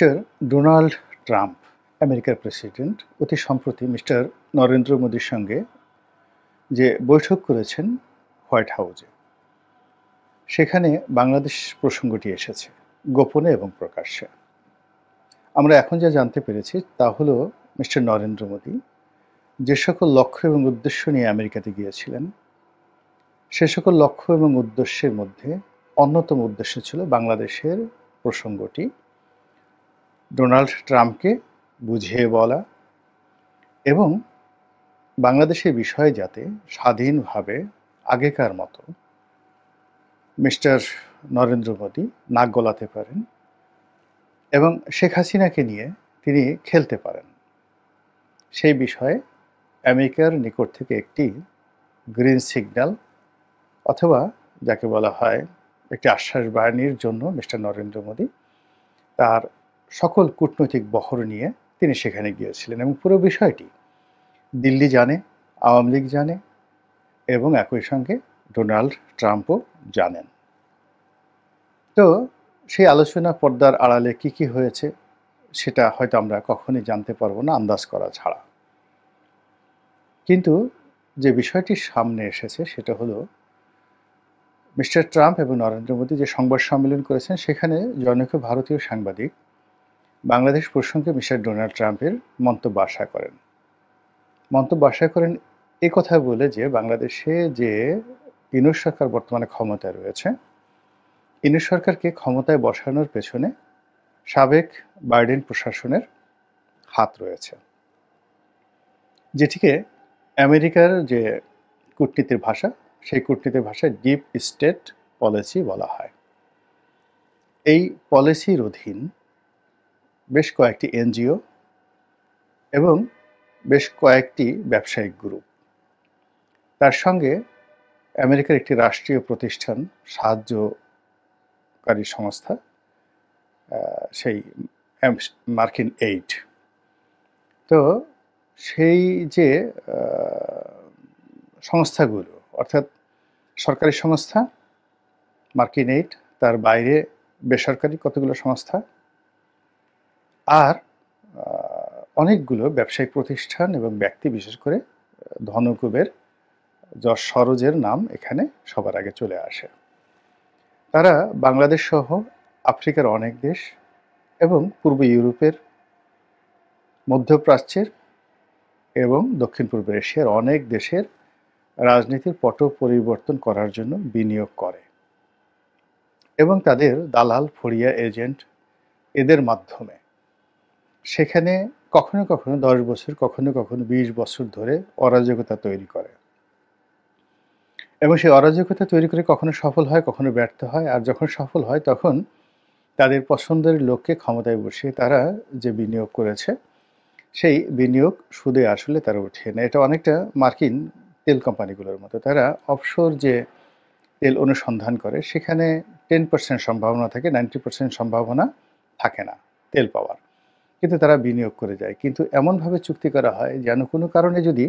Mister Donald Trump, আমেরিকার president, অতি সম্প্রতি মিস্টার নরেন্দ্র মোদীর সঙ্গে যে বৈঠক করেছেন হোয়াইট হাউসে, সেখানে বাংলাদেশ প্রসঙ্গটি এসেছে গোপনে এবং প্রকাশ্যে। আমরা এখন যা জানতে পেরেছি তা হলো মিস্টার নরেন্দ্র মোদী যে সকল লক্ষ্য এবং উদ্দেশ্য নিয়ে আমেরিকাতে গিয়েছিলেন, সে সকল লক্ষ্য এবং উদ্দেশ্যের মধ্যে অন্যতম উদ্দেশ্য ছিল বাংলাদেশের প্রসঙ্গটি ডোনাল্ড ট্রাম্পকে বুঝিয়ে বলা এবং বাংলাদেশের বিষয়ে যাতে স্বাধীনভাবে আগেকার মতো মিস্টার নরেন্দ্র মোদী নাক গলাতে পারেন এবং শেখ হাসিনাকে নিয়ে তিনি খেলতে পারেন, সেই বিষয়ে আমেরিকার নিকট থেকে একটি গ্রিন সিগন্যাল অথবা যাকে বলা হয় একটি আশ্বাস বাহিনীর জন্য মিস্টার নরেন্দ্র মোদী তার সকল কূটনৈতিক বহর নিয়ে তিনি সেখানে গিয়েছিলেন এবং পুরো বিষয়টি দিল্লি জানে, আওয়ামী লীগ জানে এবং একই সঙ্গে ডোনাল্ড ট্রাম্পও জানেন। তো সেই আলোচনা পর্দার আড়ালে কি হয়েছে সেটা হয়তো আমরা কখনোই জানতে পারবো না আন্দাজ করা ছাড়া। কিন্তু যে বিষয়টি সামনে এসেছে সেটা হলো মিস্টার ট্রাম্প এবং নরেন্দ্র মোদী যে সংবাদ সম্মেলন করেছেন সেখানে জনৈক ভারতীয় সাংবাদিক বাংলাদেশ প্রসঙ্গে মিস্টার ডোনাল্ড ট্রাম্পের মন্তব্য আশা করেন এই কথা বলে যে বাংলাদেশে যে ইউনূস সরকার বর্তমানে ক্ষমতায় রয়েছে, ইউনূস সরকারকে ক্ষমতায় বসানোর পেছনে সাবেক বাইডেন প্রশাসনের হাত রয়েছে, যেটিকে আমেরিকার যে কূটনীতির ভাষা সেই কূটনীতির ভাষায় ডিপ স্টেট পলিসি বলা হয়। এই পলিসির অধীন বেশ কয়েকটি এনজিও এবং বেশ কয়েকটি ব্যবসায়িক গ্রুপ, তার সঙ্গে আমেরিকার একটি রাষ্ট্রীয় প্রতিষ্ঠান, সাহায্যকারী সংস্থা, সেই মার্কিন এইড। তো সেই যে সংস্থাগুলো অর্থাৎ সরকারি সংস্থা, মার্কিন এইড, তার বাইরে বেসরকারি কতগুলো সংস্থা আর অনেকগুলো ব্যবসায়িক প্রতিষ্ঠান এবং ব্যক্তি, বিশেষ করে ধনকুবের যশ সরোজের নাম এখানে সবার আগে চলে আসে। তারা বাংলাদেশ সহ আফ্রিকার অনেক দেশ এবং পূর্ব ইউরোপের, মধ্যপ্রাচ্যের এবং দক্ষিণ পূর্ব এশিয়ার অনেক দেশের রাজনীতির পট পরিবর্তন করার জন্য বিনিয়োগ করে এবং তাদের দালাল, ফড়িয়া, এজেন্ট এদের মাধ্যমে সেখানে কখনো কখনো 10 বছর, কখনো কখনো 20 বছর ধরে অরাজকতা তৈরি করে এবং সেই অরাজকতা তৈরি করে কখনো সফল হয়, কখনো ব্যর্থ হয়। আর যখন সফল হয় তখন তাদের পছন্দের লোককে ক্ষমতায় বসিয়ে তারা যে বিনিয়োগ করেছে সেই বিনিয়োগ সুদে আসলে তারা উঠিয়ে নেয়। এটা অনেকটা মার্কিন তেল কোম্পানিগুলোর মতো। তারা অফশোর যে তেল অনুসন্ধান করে সেখানে 10% সম্ভাবনা থাকে, 90% সম্ভাবনা থাকে না তেল পাওয়ার, কিন্তু তারা বিনিয়োগ করে যায়। কিন্তু এমনভাবে চুক্তি করা হয় যেন কোনো কারণে যদি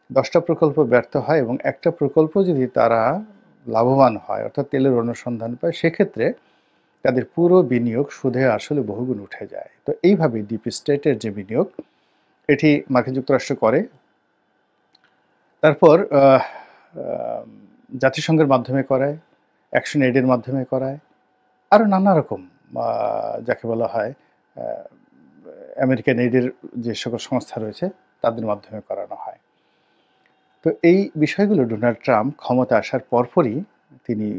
10টা প্রকল্প ব্যর্থ হয় এবং একটা প্রকল্প যদি তারা লাভবান হয় অর্থাৎ তেলের অনুসন্ধান পায়, সেক্ষেত্রে তাদের পুরো বিনিয়োগ সুদে আসলে বহুগুণ উঠে যায়। তো এইভাবে ডিপ স্টেটের যে বিনিয়োগ এটি মার্কিন যুক্তরাষ্ট্র করে। তারপর জাতিসংঘের মাধ্যমে করায়, অ্যাকশন এইডের মাধ্যমে করায়, আরও নানা রকম যাকে বলা হয় আমেরিকান এইডের যে সকল সংস্থা রয়েছে তাদের মাধ্যমে করানো হয়। তো এই বিষয়গুলো ডোনাল্ড ট্রাম্প ক্ষমতা আসার পরপরই তিনি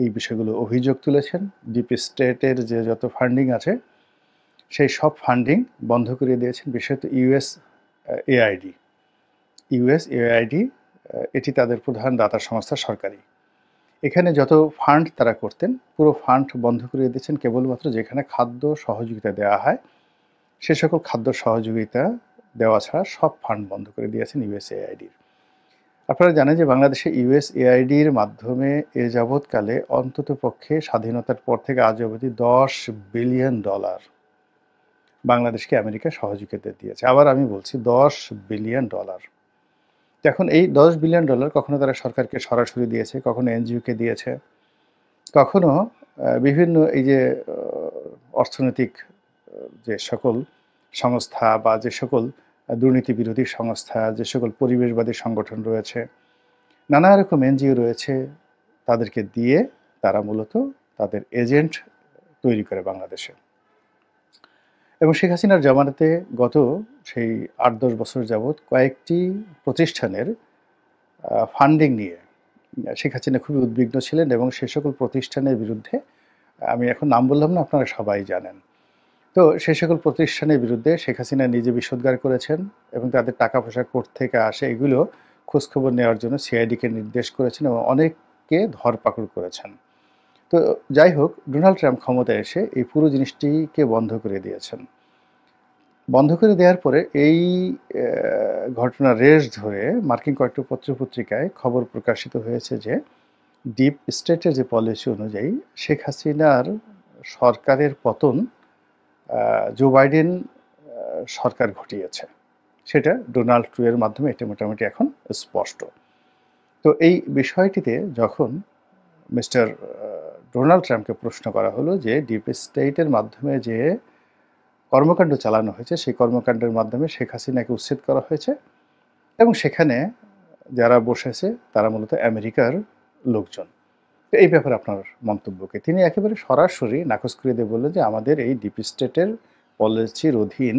এই বিষয়গুলো অভিযোগ তুলেছেন। ডিপ স্টেটের যে যত ফান্ডিং আছে সেই সব ফান্ডিং বন্ধ করে দিয়েছেন, বিশেষত ইউএসএআইডি এটি তাদের প্রধান দাতা সংস্থা, সরকারি। এখানে যত ফান্ড তারা করতেন পুরো ফান্ড বন্ধ করে দিয়েছেন, কেবলমাত্র যেখানে খাদ্য সহযোগিতা দেওয়া হয় সে সকল খাদ্য সহযোগিতা দেওয়া ছাড়া সব ফান্ড বন্ধ করে দিয়েছেন ইউএসএআইডির। আপনারা জানেন যে বাংলাদেশে ইউএসএআইডির মাধ্যমে এ যাবৎকালে অন্তত পক্ষে স্বাধীনতার পর থেকে আজ অবধি $10 বিলিয়ন বাংলাদেশকে আমেরিকা সহযোগিতা দিয়েছে। আবার আমি বলছি $10 বিলিয়ন। এখন এই $10 বিলিয়ন কখনো তারা সরকারকে সরাসরি দিয়েছে, কখনো এনজিওকে দিয়েছে, কখনো বিভিন্ন এই যে অর্থনৈতিক যে সকল সংস্থা বা যে সকল দুর্নীতি বিরোধী সংস্থা, যে সকল পরিবেশবাদী সংগঠন রয়েছে, নানা রকম এনজিও রয়েছে, তাদেরকে দিয়ে তারা মূলত তাদের এজেন্ট তৈরি করে বাংলাদেশে। এবং শেখ হাসিনার জামানাতে গত সেই ৮-১০ বছর যাবৎ কয়েকটি প্রতিষ্ঠানের ফান্ডিং নিয়ে শেখ হাসিনা খুবই উদ্বিগ্ন ছিলেন এবং সে সকল প্রতিষ্ঠানের বিরুদ্ধে, আমি এখন নাম বললাম না, আপনারা সবাই জানেন। তো সে সকল প্রতিষ্ঠানের বিরুদ্ধে শেখ হাসিনা নিজে বিষোদ্গার করেছেন এবং তাদের টাকা পয়সা কোত্থেকে আসে এগুলো খোঁজখবর নেওয়ার জন্য সিআইডিকে নির্দেশ করেছেন এবং অনেককে ধরপাকড় করেছেন। তো যাই হোক, ডোনাল্ড ট্রাম্প ক্ষমতায় এসে এই পুরো জিনিসটিকে বন্ধ করে দিয়েছেন। বন্ধ করে দেওয়ার পরে এই ঘটনার রেশ ধরে মার্কিন কয়েকটি পত্রপত্রিকায় খবর প্রকাশিত হয়েছে যে ডিপ স্টেটের যে পলিসি অনুযায়ী শেখ হাসিনার সরকারের পতন জো বাইডেন সরকার ঘটিয়েছে। সেটা ডোনাল্ড ট্রাম্পের মাধ্যমে এটা মোটামুটি এখন স্পষ্ট। তো এই বিষয়টিতে যখন মিস্টার ডোনাল্ড ট্রাম্পকে প্রশ্ন করা হলো যে ডিপ স্টেটের মাধ্যমে যে কর্মকাণ্ড চালানো হয়েছে সেই কর্মকাণ্ডের মাধ্যমে শেখ হাসিনাকে উচ্ছেদ করা হয়েছে এবং সেখানে যারা বসেছে তারা মূলত আমেরিকার লোকজন। তো এই ব্যাপারে আপনার মন্তব্যকে তিনি একেবারে সরাসরি নাকচ করে দিয়ে বললেন যে আমাদের এই ডিপ স্টেটের পলিসির অধীন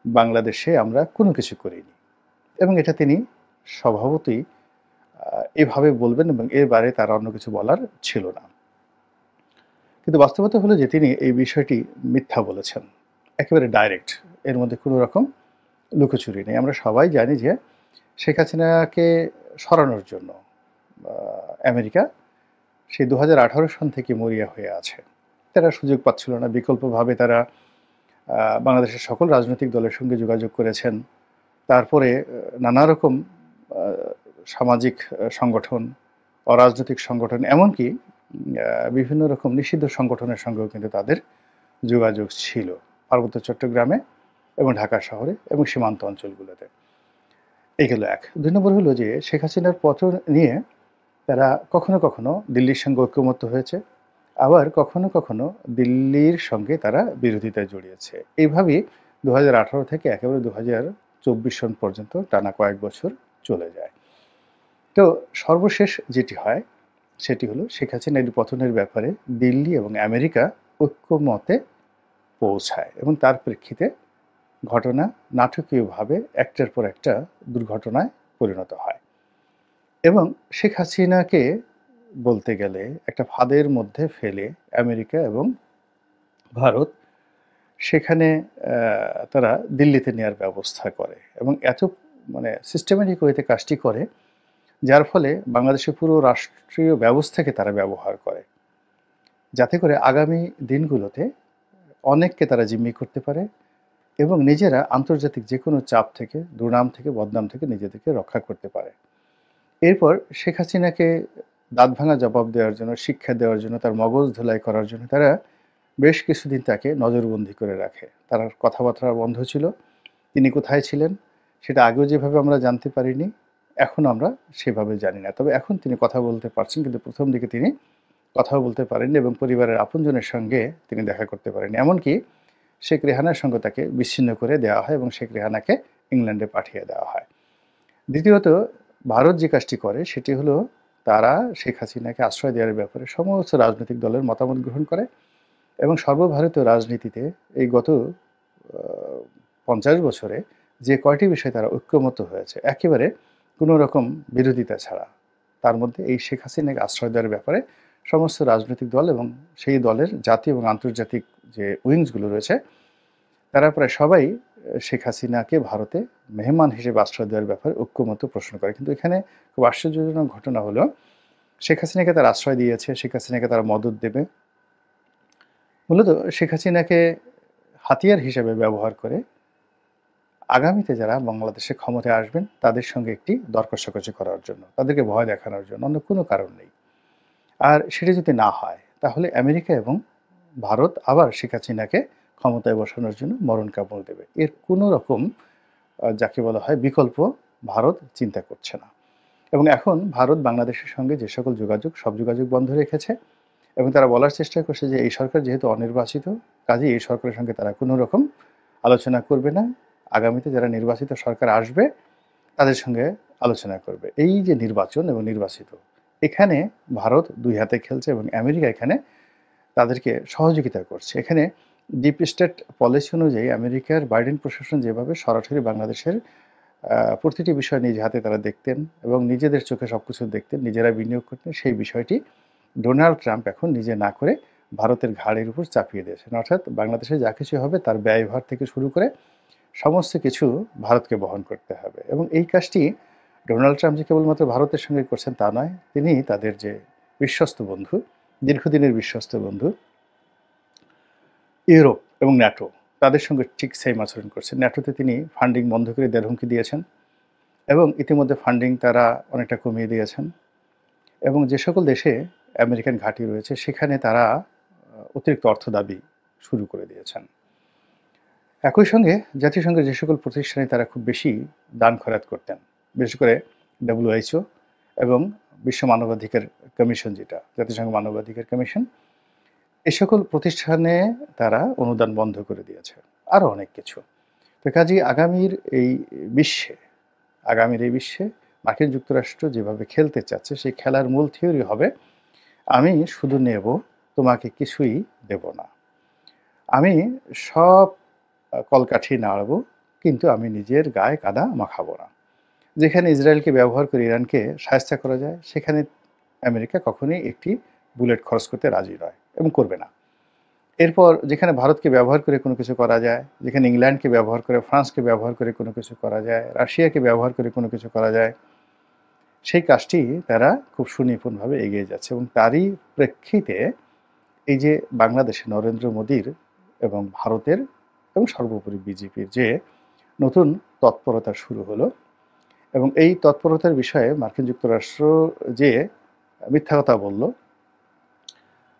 বাংলাদেশে আমরা কোনো কিছু করিনি এবং এটা তিনি স্বভাবতই এভাবে বলবেন এবং এর বাইরে তার অন্য কিছু বলার ছিল না। কিন্তু বাস্তবতা হলো যে তিনি এই বিষয়টি মিথ্যা বলেছেন, একেবারে ডাইরেক্ট, এর মধ্যে কোনো রকম লুকোচুরি নেই। আমরা সবাই জানি যে শেখ হাসিনাকে সরানোর জন্য আমেরিকা সেই ২০১৮ সন থেকে মরিয়া হয়ে আছে। তারা সুযোগ পাচ্ছিল না, বিকল্পভাবে তারা বাংলাদেশের সকল রাজনৈতিক দলের সঙ্গে যোগাযোগ করেছেন। তারপরে নানা রকম সামাজিক সংগঠন, অরাজনৈতিক সংগঠন, এমনকি বিভিন্ন রকম নিষিদ্ধ সংগঠনের সঙ্গেও কিন্তু তাদের যোগাযোগ ছিল পার্বত্য চট্টগ্রামে এবং ঢাকা শহরে এবং সীমান্ত অঞ্চলগুলোতে। এইগুলো এক। ২ নম্বর হলো যে শেখ হাসিনার পতন নিয়ে তারা কখনো কখনো দিল্লির সঙ্গে ঐক্যমত্য হয়েছে, আবার কখনো কখনো দিল্লির সঙ্গে তারা বিরোধিতায় জড়িয়েছে। এইভাবেই ২০১৮ থেকে একেবারে ২০২৪ সন পর্যন্ত টানা কয়েক বছর চলে যায়। তো সর্বশেষ যেটি হয় সেটি হলো শেখ হাসিনার পতনের ব্যাপারে দিল্লি এবং আমেরিকা ঐক্যমতে পৌঁছায় এবং তার প্রেক্ষিতে ঘটনা নাটকীয়ভাবে একটার পর একটা দুর্ঘটনায় পরিণত হয় এবং শেখ হাসিনাকে বলতে গেলে একটা ফাঁদের মধ্যে ফেলে আমেরিকা এবং ভারত সেখানে তারা দিল্লিতে নেওয়ার ব্যবস্থা করে এবং এত সিস্টেমেটিক ওয়েতে কাজটি করে যার ফলে বাংলাদেশের পুরো রাষ্ট্রীয় ব্যবস্থাকে তারা ব্যবহার করে যাতে করে আগামী দিনগুলোতে অনেককে তারা জিম্মি করতে পারে এবং নিজেরা আন্তর্জাতিক যে কোনো চাপ থেকে, দুর্নাম থেকে, বদনাম থেকে নিজেদেরকে রক্ষা করতে পারে। এরপর শেখ হাসিনাকে দাঁত ভাঙা জবাব দেওয়ার জন্য, শিক্ষা দেওয়ার জন্য, তার মগজ ধোলাই করার জন্য তারা বেশ কিছুদিন তাকে নজরবন্দি করে রাখে। তার কথাবার্তা বন্ধ ছিল। তিনি কোথায় ছিলেন সেটা আগেও যেভাবে আমরা জানতে পারিনি, এখন আমরা সেভাবে জানি না। তবে এখন তিনি কথা বলতে পারছেন, কিন্তু প্রথম দিকে তিনি কথাও বলতে পারেননি এবং পরিবারের আপনজনের সঙ্গে তিনি দেখা করতে পারেননি। এমনকি শেখ রেহানার সঙ্গে তাকে বিচ্ছিন্ন করে দেওয়া হয় এবং শেখ রেহানাকে ইংল্যান্ডে পাঠিয়ে দেওয়া হয়। দ্বিতীয়ত, ভারত যে কাজটি করে সেটি হলো তারা শেখ হাসিনাকে আশ্রয় দেওয়ার ব্যাপারে সমস্ত রাজনৈতিক দলের মতামত গ্রহণ করে এবং সর্বভারতীয় রাজনীতিতে এই গত ৫০ বছরে যে কয়টি বিষয়ে তারা ঐক্যমত হয়েছে একেবারে কোনো রকম বিরোধিতা ছাড়া, তার মধ্যে এই শেখ হাসিনাকে আশ্রয় দেওয়ার ব্যাপারে সমস্ত রাজনৈতিক দল এবং সেই দলের জাতীয় এবং আন্তর্জাতিক যে উইংসগুলো রয়েছে তারা প্রায় সবাই শেখ হাসিনাকে ভারতে মেহমান হিসেবে আশ্রয় দেওয়ার ব্যাপারে ঐক্যমত প্রশ্ন করে। কিন্তু এখানে খুব আশ্চর্যজনক ঘটনা হলো শেখ হাসিনাকে তারা আশ্রয় দিয়েছে, শেখ হাসিনাকে তারা মদত দেবে, মূলত শেখ হাসিনাকে হাতিয়ার হিসেবে ব্যবহার করে আগামীতে যারা বাংলাদেশে ক্ষমতায় আসবেন তাদের সঙ্গে একটি দর কষাকষি করার জন্য, তাদেরকে ভয় দেখানোর জন্য, অন্য কোনো কারণ নেই। আর সেটা যদি না হয় তাহলে আমেরিকা এবং ভারত আবার শেখ হাসিনাকে ক্ষমতায় বসানোর জন্য মরণ কামড় দেবে। এর কোনো রকম যাকে বলা হয় বিকল্প ভারত চিন্তা করছে না এবং এখন ভারত বাংলাদেশের সঙ্গে যে সকল যোগাযোগ, সব যোগাযোগ বন্ধ রেখেছে এবং তারা বলার চেষ্টা করছে যে এই সরকার যেহেতু অনির্বাচিত, কাজেই এই সরকারের সঙ্গে তারা কোনো রকম আলোচনা করবে না। আগামীতে যারা নির্বাচিত সরকার আসবে তাদের সঙ্গে আলোচনা করবে। এই যে নির্বাচন এবং নির্বাচিত, এখানে ভারত দুই হাতে খেলছে এবং আমেরিকা এখানে তাদেরকে সহযোগিতা করছে। এখানে ডিপ স্টেট পলিসি অনুযায়ী আমেরিকার বাইডেন প্রশাসন যেভাবে সরাসরি বাংলাদেশের প্রতিটি বিষয় নিজ হাতে তারা দেখতেন এবং নিজেদের চোখে সবকিছু দেখতেন, নিজেরা বিনিয়োগ করতেন, সেই বিষয়টি ডোনাল্ড ট্রাম্প এখন নিজে না করে ভারতের ঘাড়ের উপর চাপিয়ে দিয়েছেন। অর্থাৎ বাংলাদেশে যা কিছু হবে তার ব্যয়ভার থেকে শুরু করে সমস্ত কিছু ভারতকে বহন করতে হবে। এবং এই কাজটি ডোনাল্ড ট্রাম্প যে কেবলমাত্র ভারতের সঙ্গে করছেন তা নয়, তিনি তাদের যে বিশ্বস্ত বন্ধু, দীর্ঘদিনের বিশ্বস্ত বন্ধু ইউরোপ এবং ন্যাটো, তাদের সঙ্গে ঠিক সেম আচরণ করছেন। ন্যাটোতে তিনি ফান্ডিং বন্ধ করে দেওয়ার হুমকি দিয়েছেন এবং ইতিমধ্যে ফান্ডিং তারা অনেকটা কমিয়ে দিয়েছেন। এবং যে সকল দেশে আমেরিকান ঘাঁটি রয়েছে সেখানে তারা অতিরিক্ত অর্থ দাবি শুরু করে দিয়েছেন। একই সঙ্গে জাতিসংঘের যে সকল প্রতিষ্ঠানে তারা খুব বেশি দান খয়রাত করতেন, বিশেষ করে WHO এবং বিশ্ব মানবাধিকার কমিশন, যেটা জাতিসংঘ মানবাধিকার কমিশন, এই সকল প্রতিষ্ঠানে তারা অনুদান বন্ধ করে দিয়েছে, আরও অনেক কিছু। তো কাজেই আগামীর এই বিশ্বে মার্কিন যুক্তরাষ্ট্র যেভাবে খেলতে চাচ্ছে, সেই খেলার মূল থিওরি হবে আমি শুধু নেব, তোমাকে কিছুই দেব না। আমি সব কলকাঠি নাড়ব, কিন্তু আমি নিজের গায়ে কাদা মাখাবো না। যেখানে ইসরায়েলকে ব্যবহার করে ইরানকে শায়েস্তা করা যায়, সেখানে আমেরিকা কখনোই একটি বুলেট খরচ করতে রাজি নয় এবং করবে না। এরপর যেখানে ভারতকে ব্যবহার করে কোনো কিছু করা যায়, যেখানে ইংল্যান্ডকে ব্যবহার করে, ফ্রান্সকে ব্যবহার করে কোনো কিছু করা যায়, রাশিয়াকে ব্যবহার করে কোনো কিছু করা যায়, সেই কাজটি তারা খুব সুনিপুণভাবে এগিয়ে যাচ্ছে। এবং তারই প্রেক্ষিতে এই যে বাংলাদেশে নরেন্দ্র মোদীর এবং ভারতের এবং সর্বোপরি বিজেপির যে নতুন তৎপরতা শুরু হলো, এবং এই তৎপরতার বিষয়ে মার্কিন যুক্তরাষ্ট্র যে মিথ্যা কথা বলল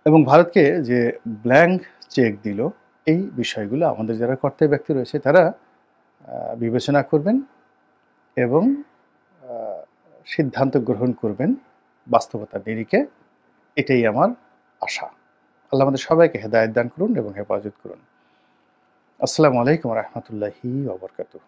এবং ভারতকে যে ব্ল্যাঙ্ক চেক দিল, এই বিষয়গুলো আমাদের যারা কর্তাব্য ব্যক্তি রয়েছে তারা বিবেচনা করবেন এবং সিদ্ধান্ত গ্রহণ করবেন বাস্তবতার নিরিখে। এটাই আমার আশা। আল্লাহ আমাদের সবাইকে হেদায়েত দান করুন এবং হেফাজত করুন। আসসালামু আলাইকুম ওয়া রাহমাতুল্লাহি ওয়া বারাকাতুহু।